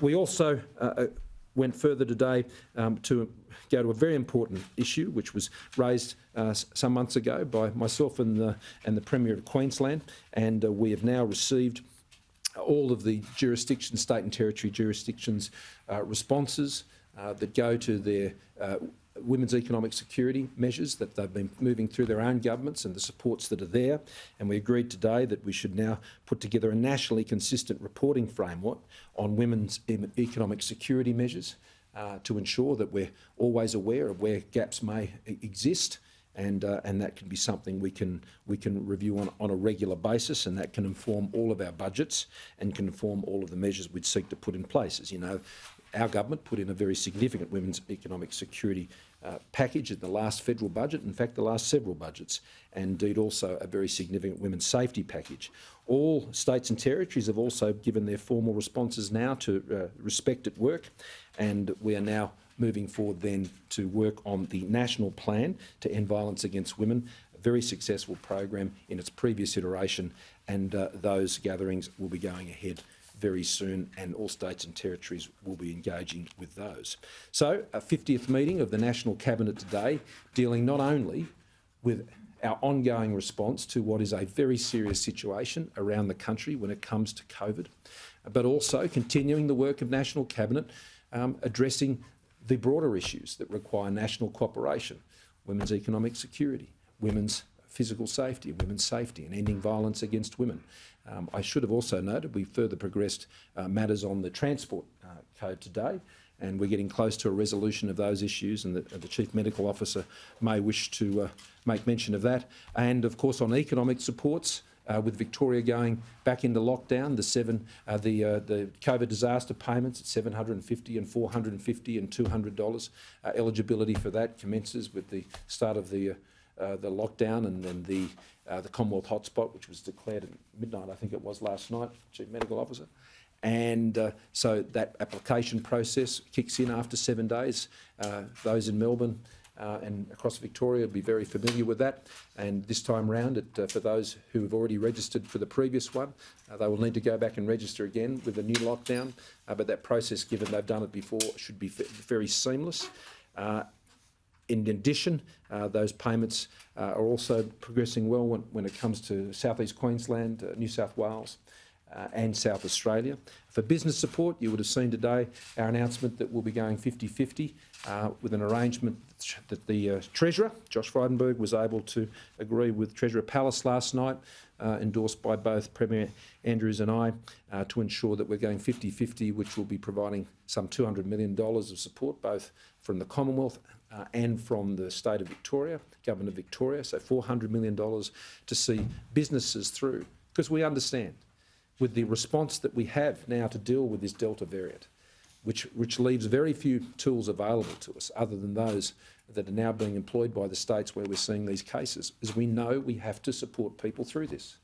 We also went further today to go to a very important issue which was raised some months ago by myself and the Premier of Queensland, and we have now received all of the jurisdictions, state and territory jurisdictions' responses that go to their women's economic security measures that they've been moving through their own governments and the supports that are there. And we agreed today that we should now put together a nationally consistent reporting framework on women's economic security measures to ensure that we're always aware of where gaps may exist. And that can be something we can review on a regular basis, and that can inform all of our budgets and can inform all of the measures we'd seek to put in place. As you know, our government put in a very significant women's economic security package in the last federal budget, in fact the last several budgets, and indeed also a very significant women's safety package. All states and territories have also given their formal responses now to Respect at Work, and we are now moving forward then to work on the national plan to end violence against women, a very successful program in its previous iteration, and those gatherings will be going ahead very soon, and all states and territories will be engaging with those. So a 50th meeting of the National Cabinet today, dealing not only with our ongoing response to what is a very serious situation around the country when it comes to COVID, but also continuing the work of National Cabinet addressing the broader issues that require national cooperation: women's economic security, women's physical safety, women's safety, and ending violence against women. I should have also noted we further progressed matters on the transport code today, and we're getting close to a resolution of those issues, and the Chief Medical Officer may wish to make mention of that. And of course on economic supports, with Victoria going back into lockdown, the COVID disaster payments at $750 and $450 and $200. Eligibility for that commences with the start of the lockdown, and then the Commonwealth hotspot, which was declared at midnight, I think it was last night, Chief Medical Officer. And so that application process kicks in after 7 days. Those in Melbourne and across Victoria will be very familiar with that. And this time round, for those who have already registered for the previous one, they will need to go back and register again with the new lockdown. But that process, given they've done it before, should be very seamless. In addition, those payments are also progressing well when it comes to South East Queensland, New South Wales and South Australia. For business support, you would have seen today our announcement that we'll be going 50-50 with an arrangement that the Treasurer, Josh Frydenberg, was able to agree with Treasurer Pallas last night, endorsed by both Premier Andrews and I, to ensure that we're going 50-50, which will be providing some $200 million of support, both from the Commonwealth and from the state of Victoria, Government of Victoria, so $400 million to see businesses through. Because we understand, with the response that we have now to deal with this Delta variant, which leaves very few tools available to us other than those that are now being employed by the states where we're seeing these cases, is we know we have to support people through this.